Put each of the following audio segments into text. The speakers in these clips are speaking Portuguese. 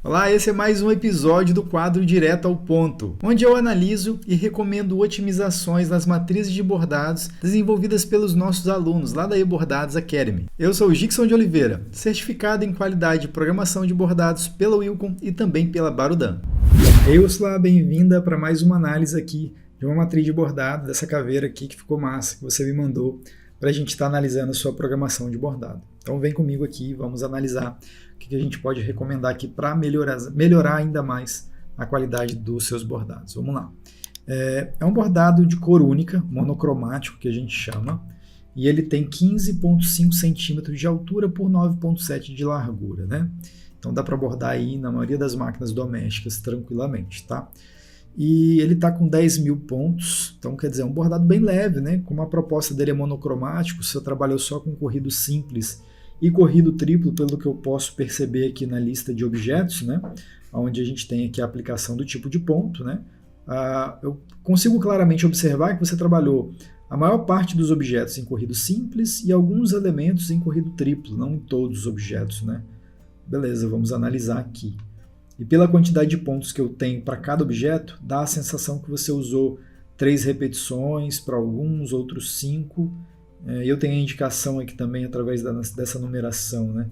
Olá, esse é mais um episódio do quadro Direto ao Ponto, onde eu analiso e recomendo otimizações nas matrizes de bordados desenvolvidas pelos nossos alunos lá da eBordados Academy. Eu sou o Gixson de Oliveira, certificado em qualidade de programação de bordados pela Wilcom e também pela Barudan. Ei, Ursula, bem-vinda para mais uma análise aqui de uma matriz de bordado, dessa caveira aqui que ficou massa, que você me mandou para a gente estar analisando a sua programação de bordado. Então vem comigo aqui, vamos analisar o que a gente pode recomendar aqui para melhorar ainda mais a qualidade dos seus bordados. Vamos lá. É um bordado de cor única, monocromático, que a gente chama, e ele tem 15,5 centímetros de altura por 9,7 de largura, né? Então dá para bordar aí na maioria das máquinas domésticas tranquilamente, tá? E ele está com 10 mil pontos, então quer dizer, é um bordado bem leve, né? Como a proposta dele é monocromático, você trabalhou só com corrido simples e corrido triplo, pelo que eu posso perceber aqui na lista de objetos, né? Onde a gente tem aqui a aplicação do tipo de ponto, né? Eu consigo claramente observar que você trabalhou a maior parte dos objetos em corrido simples e alguns elementos em corrido triplo, não em todos os objetos, né? Beleza, vamos analisar aqui. E pela quantidade de pontos que eu tenho para cada objeto, dá a sensação que você usou 3 repetições para alguns, outros 5. Eu tenho a indicação aqui também através dessa numeração, né?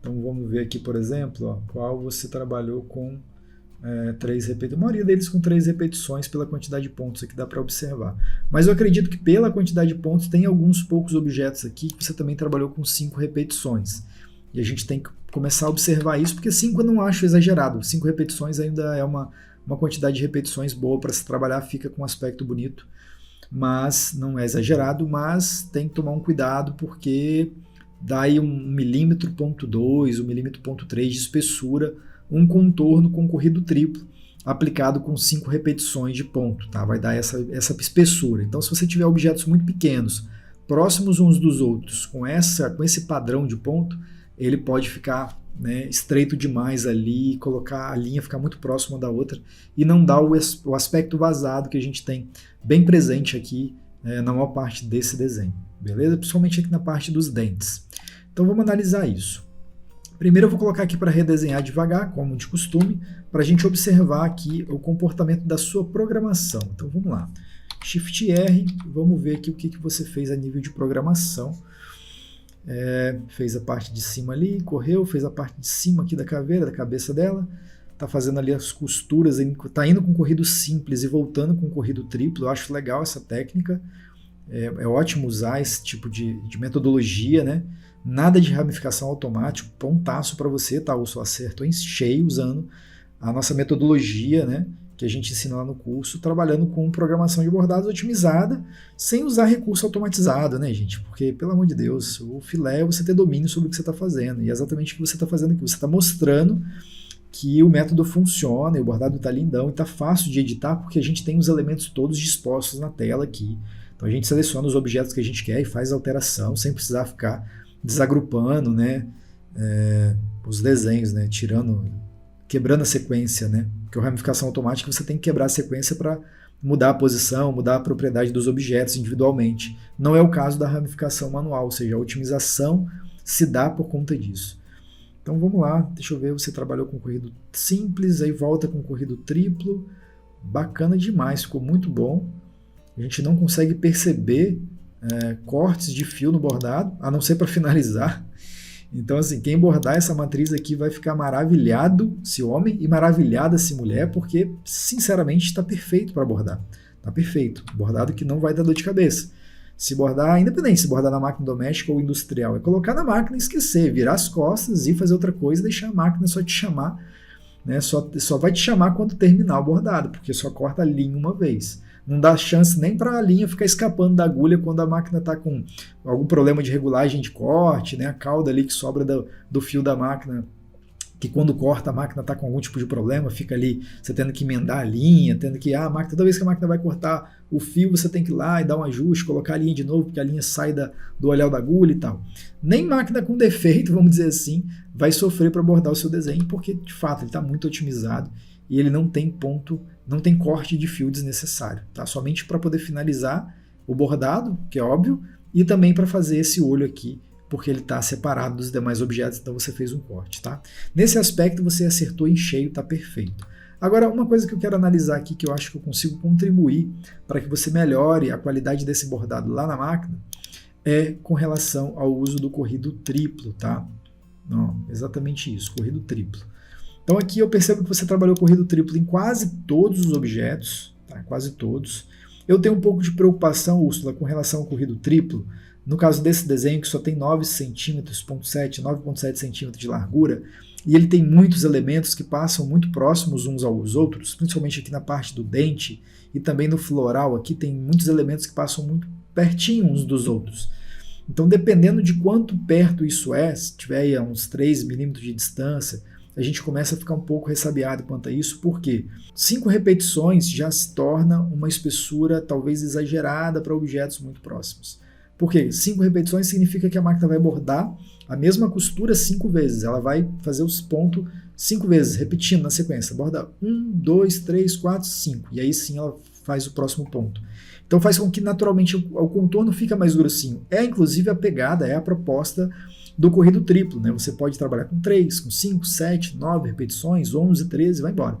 Então vamos ver aqui, por exemplo, ó, qual você trabalhou com 3 repetições. A maioria deles com 3 repetições pela quantidade de pontos aqui dá para observar. Mas eu acredito que pela quantidade de pontos tem alguns poucos objetos aqui que você também trabalhou com 5 repetições. E a gente tem que começar a observar isso, porque 5 eu não acho exagerado. 5 repetições ainda é uma quantidade de repetições boa para se trabalhar, fica com um aspecto bonito, mas não é exagerado, mas tem que tomar um cuidado, porque dá aí 1,2 milímetro, 1,3 milímetro de espessura, um contorno com corrido triplo, aplicado com 5 repetições de ponto, tá? Vai dar essa espessura. Então, se você tiver objetos muito pequenos, próximos uns dos outros, com esse padrão de ponto, ele pode ficar, né, estreito demais ali, colocar a linha ficar muito próxima da outra e não dar o aspecto vazado que a gente tem bem presente aqui na maior parte desse desenho, beleza? Principalmente aqui na parte dos dentes. Então vamos analisar isso. Primeiro eu vou colocar aqui para redesenhar devagar, como de costume, para a gente observar aqui o comportamento da sua programação. Então vamos lá. Shift R, vamos ver aqui o que você fez a nível de programação. Fez a parte de cima ali, correu, fez a parte de cima aqui da caveira, da cabeça dela, tá fazendo ali as costuras, tá indo com corrido simples e voltando com corrido triplo. Eu acho legal essa técnica, é ótimo usar esse tipo de metodologia, né? Nada de ramificação automática, pontaço para você, tá? Eu só acertou em cheio usando a nossa metodologia, né? Que a gente ensina lá no curso, trabalhando com programação de bordados otimizada, sem usar recurso automatizado, né, gente? Porque, pelo amor de Deus, o filé é você ter domínio sobre o que você está fazendo. E é exatamente o que você está fazendo aqui. Você está mostrando que o método funciona, e o bordado está lindão, e está fácil de editar, porque a gente tem os elementos todos dispostos na tela aqui. Então a gente seleciona os objetos que a gente quer e faz a alteração, sem precisar ficar desagrupando, né, os desenhos, né, quebrando a sequência, né? Porque a ramificação automática você tem que quebrar a sequência para mudar a posição, mudar a propriedade dos objetos individualmente. Não é o caso da ramificação manual, ou seja, a otimização se dá por conta disso. Então vamos lá, deixa eu ver, você trabalhou com corrido simples, aí volta com corrido triplo, bacana demais, ficou muito bom. A gente não consegue perceber cortes de fio no bordado, a não ser para finalizar. Então, assim, quem bordar essa matriz aqui vai ficar maravilhado, se homem, e maravilhada se mulher, porque, sinceramente, está perfeito para bordar. Está perfeito. Bordado que não vai dar dor de cabeça. Se bordar, independente se bordar na máquina doméstica ou industrial, é colocar na máquina e esquecer, virar as costas e fazer outra coisa e deixar a máquina só te chamar, né? Só vai te chamar quando terminar o bordado, porque só corta a linha uma vez. Não dá chance nem para a linha ficar escapando da agulha quando a máquina está com algum problema de regulagem de corte, né? A cauda ali que sobra do fio da máquina, que quando corta a máquina está com algum tipo de problema, fica ali você tendo que emendar a linha, tendo que, toda vez que a máquina vai cortar o fio, você tem que ir lá e dar um ajuste, colocar a linha de novo, porque a linha sai do olhar da agulha e tal. Nem máquina com defeito, vamos dizer assim, vai sofrer para bordar o seu desenho, porque de fato ele está muito otimizado e ele não tem corte de fio desnecessário, tá? Somente para poder finalizar o bordado, que é óbvio, e também para fazer esse olho aqui porque ele está separado dos demais objetos, então você fez um corte, tá? Nesse aspecto você acertou em cheio, tá perfeito. Agora, uma coisa que eu quero analisar aqui, que eu acho que eu consigo contribuir para que você melhore a qualidade desse bordado lá na máquina, é com relação ao uso do corrido triplo, tá? Não, exatamente isso, corrido triplo. Então aqui eu percebo que você trabalhou corrido triplo em quase todos os objetos, tá? Quase todos. Eu tenho um pouco de preocupação, Úrsula, com relação ao corrido triplo. No caso desse desenho, que só tem 9 centímetros, 9,7 centímetros de largura, e ele tem muitos elementos que passam muito próximos uns aos outros, principalmente aqui na parte do dente e também no floral, aqui tem muitos elementos que passam muito pertinho uns dos outros. Então, dependendo de quanto perto isso é, se tiver aí a uns 3 milímetros de distância, a gente começa a ficar um pouco ressabiado quanto a isso, porque 5 repetições já se torna uma espessura talvez exagerada para objetos muito próximos. Por quê? 5 repetições significa que a máquina vai bordar a mesma costura 5 vezes. Ela vai fazer os pontos 5 vezes, repetindo na sequência. Borda 1, 2, 3, 4, 5. E aí sim ela faz o próximo ponto. Então faz com que naturalmente o contorno fica mais grossinho. É inclusive a pegada, é a proposta do corrido triplo, né? Você pode trabalhar com 3, com 5, 7, 9 repetições, 11, 13, vai embora.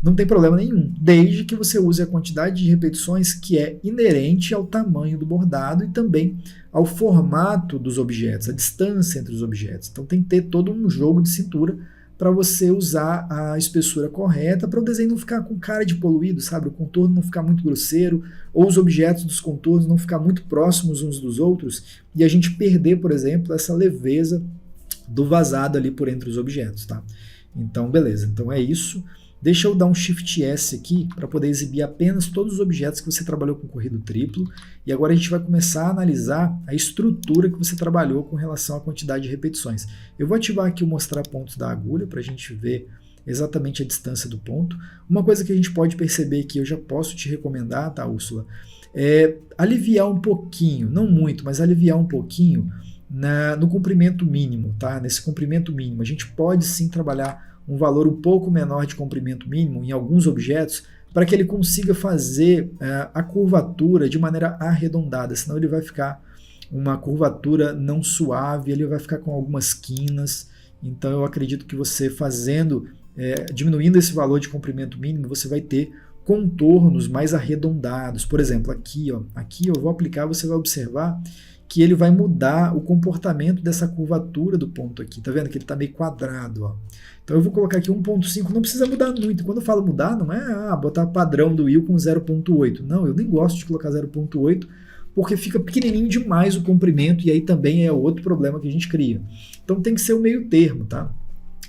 Não tem problema nenhum, desde que você use a quantidade de repetições que é inerente ao tamanho do bordado e também ao formato dos objetos, a distância entre os objetos. Então tem que ter todo um jogo de cintura para você usar a espessura correta, para o desenho não ficar com cara de poluído, sabe? O contorno não ficar muito grosseiro, ou os objetos dos contornos não ficar muito próximos uns dos outros, e a gente perder, por exemplo, essa leveza do vazado ali por entre os objetos, tá? Então, beleza. Então é isso. Deixa eu dar um Shift S aqui para poder exibir apenas todos os objetos que você trabalhou com corrido triplo. E agora a gente vai começar a analisar a estrutura que você trabalhou com relação à quantidade de repetições. Eu vou ativar aqui o mostrar pontos da agulha para a gente ver exatamente a distância do ponto. Uma coisa que a gente pode perceber que eu já posso te recomendar, tá, Úrsula? É aliviar um pouquinho, não muito, mas aliviar um pouquinho no comprimento mínimo, tá? Nesse comprimento mínimo. A gente pode sim trabalhar um valor um pouco menor de comprimento mínimo em alguns objetos para que ele consiga fazer a curvatura de maneira arredondada, senão ele vai ficar uma curvatura não suave, ele vai ficar com algumas quinas. Então eu acredito que você diminuindo esse valor de comprimento mínimo, você vai ter contornos mais arredondados. Por exemplo, aqui eu vou aplicar, você vai observar que ele vai mudar o comportamento dessa curvatura do ponto aqui. Tá vendo que ele está meio quadrado, ó. Então eu vou colocar aqui 1.5, não precisa mudar muito. Quando eu falo mudar, não é botar padrão do Will com 0.8. Não, eu nem gosto de colocar 0.8, porque fica pequenininho demais o comprimento, e aí também é outro problema que a gente cria. Então tem que ser o meio termo, tá?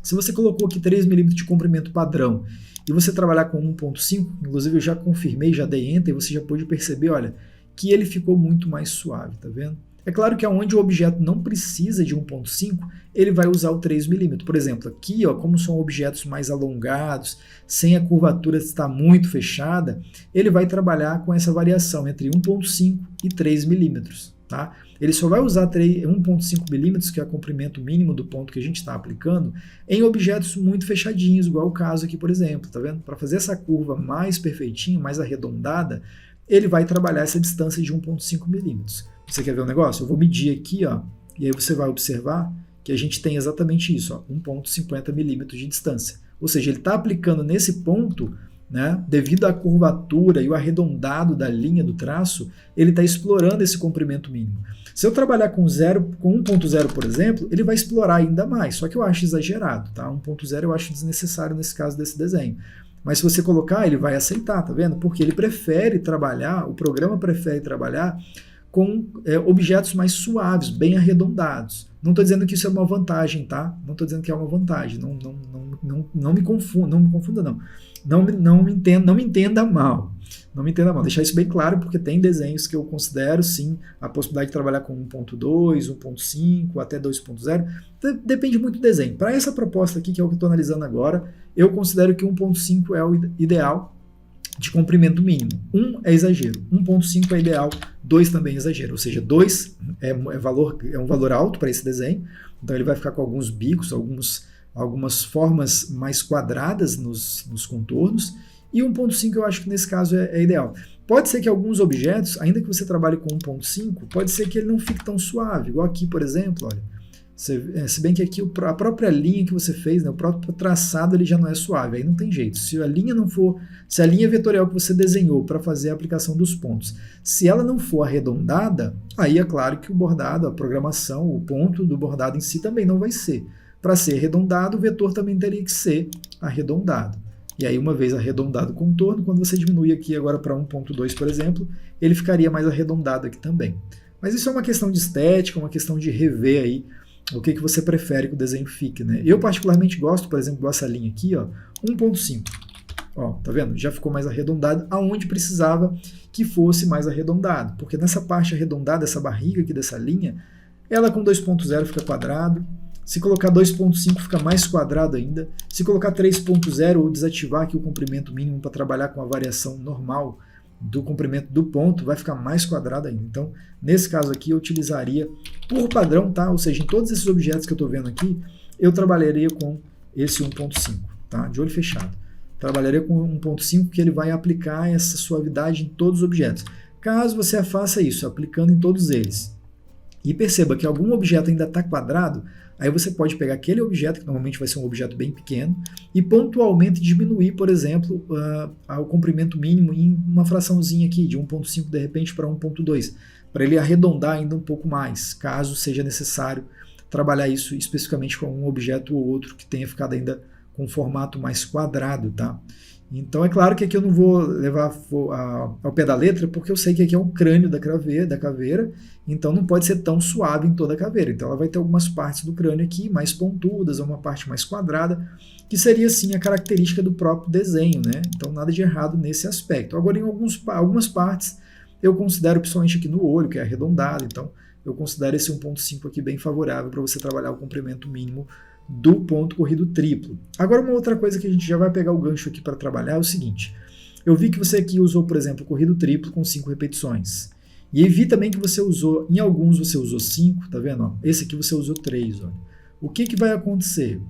Se você colocou aqui 3 mm de comprimento padrão, e você trabalhar com 1.5, inclusive eu já confirmei, já dei Enter, e você já pôde perceber, olha, que ele ficou muito mais suave, tá vendo? É claro que onde o objeto não precisa de 1.5, ele vai usar o 3 mm. Por exemplo, aqui, ó, como são objetos mais alongados, sem a curvatura estar muito fechada, ele vai trabalhar com essa variação entre 1.5 e 3 mm. Tá? Ele só vai usar 1.5 mm, que é o comprimento mínimo do ponto que a gente está aplicando, em objetos muito fechadinhos, igual o caso aqui, por exemplo. Tá vendo? Para fazer essa curva mais perfeitinha, mais arredondada, ele vai trabalhar essa distância de 1.5 mm. Você quer ver um negócio? Eu vou medir aqui, ó, e aí você vai observar que a gente tem exatamente isso, 1.50 milímetros de distância. Ou seja, ele está aplicando nesse ponto, né, devido à curvatura e o arredondado da linha do traço, ele está explorando esse comprimento mínimo. Se eu trabalhar com 1.0, por exemplo, ele vai explorar ainda mais, só que eu acho exagerado, tá? 1.0 eu acho desnecessário nesse caso desse desenho. Mas se você colocar, ele vai aceitar, tá vendo? Porque ele prefere trabalhar, o programa prefere trabalhar com objetos mais suaves, bem arredondados. Não estou dizendo que isso é uma vantagem, tá? Não estou dizendo que é uma vantagem. Não me confunda, não. Não me entenda mal. Não me entenda mal. Deixar isso bem claro, porque tem desenhos que eu considero, sim, a possibilidade de trabalhar com 1.2, 1.5, até 2.0. Depende muito do desenho. Para essa proposta aqui, que é o que eu estou analisando agora, eu considero que 1.5 é o ideal de comprimento mínimo. 1 é exagero, 1.5 é ideal, 2 também é exagero, ou seja, 2 é um valor alto para esse desenho, então ele vai ficar com alguns bicos, algumas formas mais quadradas nos contornos, e 1.5 eu acho que nesse caso é ideal. Pode ser que alguns objetos, ainda que você trabalhe com 1.5, pode ser que ele não fique tão suave, igual aqui, por exemplo, olha. Se bem que aqui a própria linha que você fez, né, o próprio traçado, ele já não é suave, aí não tem jeito. Se a linha vetorial que você desenhou para fazer a aplicação dos pontos, se ela não for arredondada, aí é claro que o bordado, a programação, o ponto do bordado em si também não vai ser. Para ser arredondado, o vetor também teria que ser arredondado. E aí, uma vez arredondado o contorno, quando você diminui aqui agora para 1.2, por exemplo, ele ficaria mais arredondado aqui também. Mas isso é uma questão de estética, uma questão de rever aí o que você prefere que o desenho fique, né? Eu particularmente gosto, por exemplo, dessa linha aqui, ó, 1.5. Ó, tá vendo? Já ficou mais arredondado aonde precisava que fosse mais arredondado, porque nessa parte arredondada, essa barriga aqui dessa linha, ela com 2.0 fica quadrado. Se colocar 2.5 fica mais quadrado ainda. Se colocar 3.0 ou desativar aqui o comprimento mínimo para trabalhar com a variação normal do comprimento do ponto, vai ficar mais quadrado ainda. Então, nesse caso aqui, eu utilizaria por padrão, tá? Ou seja, em todos esses objetos que eu estou vendo aqui, eu trabalharia com esse 1.5, tá? De olho fechado. Trabalharia com 1.5 que ele vai aplicar essa suavidade em todos os objetos. Caso você faça isso, aplicando em todos eles, e perceba que algum objeto ainda está quadrado, aí você pode pegar aquele objeto, que normalmente vai ser um objeto bem pequeno, e pontualmente diminuir, por exemplo, o comprimento mínimo em uma fraçãozinha aqui, de 1.5 de repente para 1.2, para ele arredondar ainda um pouco mais, caso seja necessário trabalhar isso especificamente com um objeto ou outro que tenha ficado ainda com um formato mais quadrado, tá? Então é claro que aqui eu não vou levar ao pé da letra, porque eu sei que aqui é um crânio da caveira, então não pode ser tão suave em toda a caveira. Então ela vai ter algumas partes do crânio aqui mais pontudas, uma parte mais quadrada, que seria sim a característica do próprio desenho, né? Então nada de errado nesse aspecto. Agora em algumas partes eu considero, principalmente aqui no olho, que é arredondado, então eu considero esse 1.5 aqui bem favorável para você trabalhar o comprimento mínimo do ponto corrido triplo. Agora uma outra coisa que a gente já vai pegar o gancho aqui para trabalhar é o seguinte. Eu vi que você aqui usou, por exemplo, o corrido triplo com 5 repetições. E aí vi também que você usou, em alguns você usou 5, tá vendo? Ó, esse aqui você usou 3. Ó. O que vai acontecer?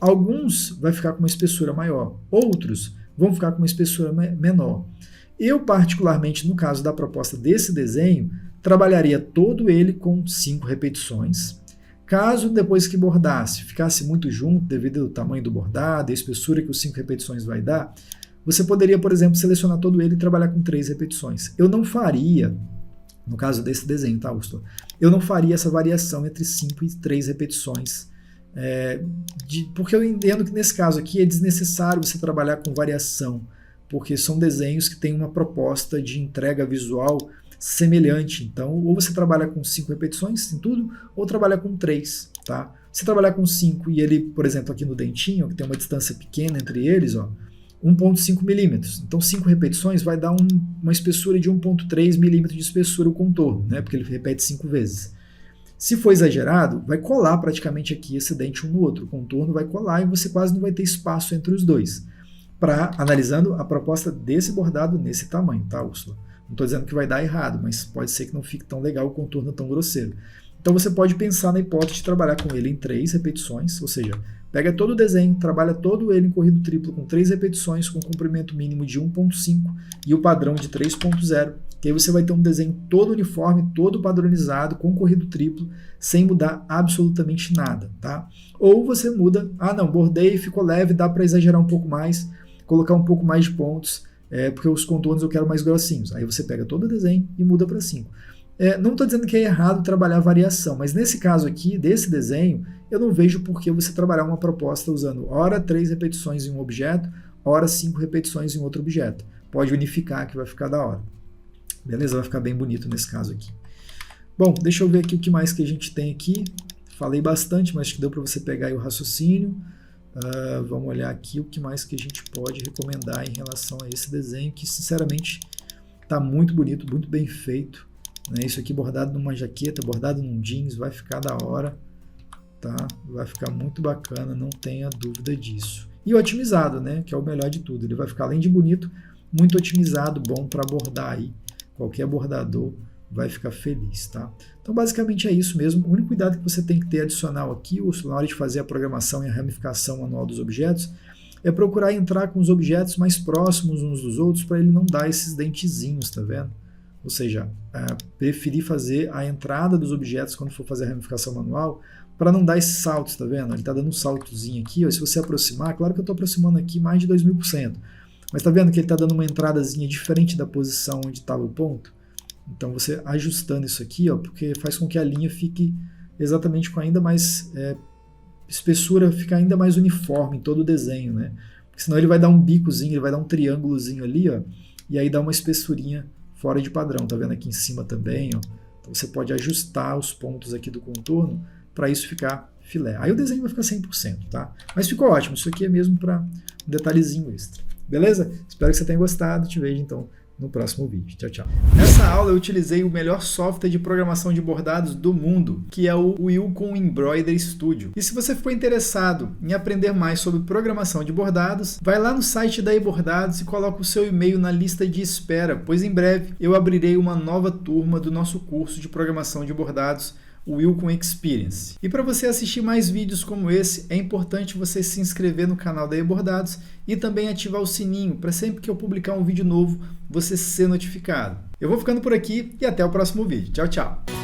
Alguns vai ficar com uma espessura maior, outros vão ficar com uma espessura menor. Eu, particularmente, no caso da proposta desse desenho, trabalharia todo ele com 5 repetições. Caso depois que bordasse ficasse muito junto devido ao tamanho do bordado e a espessura que os 5 repetições vai dar, você poderia, por exemplo, selecionar todo ele e trabalhar com 3 repetições. Eu não faria, no caso desse desenho, tá, Úrsula? Eu não faria essa variação entre 5 e 3 repetições, porque eu entendo que nesse caso aqui é desnecessário você trabalhar com variação, porque são desenhos que têm uma proposta de entrega visual semelhante. Então, ou você trabalha com 5 repetições em tudo, ou trabalha com 3, tá? Se trabalhar com 5 e ele, por exemplo, aqui no dentinho, que tem uma distância pequena entre eles, ó, 1.5 milímetros. Então, 5 repetições vai dar uma espessura de 1.3 milímetros de espessura o contorno, né? Porque ele repete 5 vezes. Se for exagerado, vai colar praticamente aqui esse dente um no outro. O contorno vai colar e você quase não vai ter espaço entre os dois. Analisando a proposta desse bordado nesse tamanho, tá, Úrsula? Não estou dizendo que vai dar errado, mas pode ser que não fique tão legal o contorno tão grosseiro. Então você pode pensar na hipótese de trabalhar com ele em 3 repetições, ou seja, pega todo o desenho, trabalha todo ele em corrido triplo com 3 repetições, com comprimento mínimo de 1.5 e o padrão de 3.0, que aí você vai ter um desenho todo uniforme, todo padronizado, com corrido triplo, sem mudar absolutamente nada, tá? Ou você muda, não, bordei, ficou leve, dá para exagerar um pouco mais, colocar um pouco mais de pontos, porque os contornos eu quero mais grossinhos. Aí você pega todo o desenho e muda para 5. Não estou dizendo que é errado trabalhar variação, mas nesse caso aqui, desse desenho, eu não vejo por que você trabalhar uma proposta usando ora 3 repetições em um objeto, ora 5 repetições em outro objeto. Pode unificar que vai ficar da hora. Beleza? Vai ficar bem bonito nesse caso aqui. Bom, deixa eu ver aqui o que mais que a gente tem aqui. Falei bastante, mas acho que deu para você pegar aí o raciocínio. Vamos olhar aqui o que mais que a gente pode recomendar em relação a esse desenho, que sinceramente está muito bonito, muito bem feito, né? Isso aqui bordado numa jaqueta, bordado num jeans, vai ficar da hora, tá? Vai ficar muito bacana, não tenha dúvida disso. E otimizado, né? Que é o melhor de tudo, ele vai ficar além de bonito, muito otimizado, bom para bordar aí, qualquer bordador vai ficar feliz, tá? Então basicamente é isso mesmo. O único cuidado que você tem que ter adicional aqui, Úrsula, na hora de fazer a programação e a ramificação manual dos objetos, é procurar entrar com os objetos mais próximos uns dos outros para ele não dar esses dentezinhos, tá vendo? Ou seja, preferir fazer a entrada dos objetos quando for fazer a ramificação manual para não dar esses saltos, tá vendo? Ele está dando um saltozinho aqui, ó, se você aproximar, claro que eu estou aproximando aqui mais de 2000%, mas tá vendo que ele está dando uma entradazinha diferente da posição onde estava o ponto? Então você ajustando isso aqui, ó, porque faz com que a linha fique exatamente com ainda mais espessura, fica ainda mais uniforme em todo o desenho, né? Porque senão ele vai dar um bicozinho, ele vai dar um triângulozinho ali, ó, e aí dá uma espessurinha fora de padrão, tá vendo aqui em cima também, ó. Então você pode ajustar os pontos aqui do contorno para isso ficar filé. Aí o desenho vai ficar 100%, tá? Mas ficou ótimo, isso aqui é mesmo para um detalhezinho extra. Beleza? Espero que você tenha gostado, te vejo então no próximo vídeo. Tchau, tchau. Nessa aula eu utilizei o melhor software de programação de bordados do mundo, que é o Wilcon Embroidery Studio. E se você ficou interessado em aprender mais sobre programação de bordados, vai lá no site da eBordados e coloca o seu e-mail na lista de espera, pois em breve eu abrirei uma nova turma do nosso curso de programação de bordados, o Wilcon Experience. E para você assistir mais vídeos como esse, é importante você se inscrever no canal da eBordados e também ativar o sininho para sempre que eu publicar um vídeo novo, você ser notificado. Eu vou ficando por aqui e até o próximo vídeo. Tchau, tchau!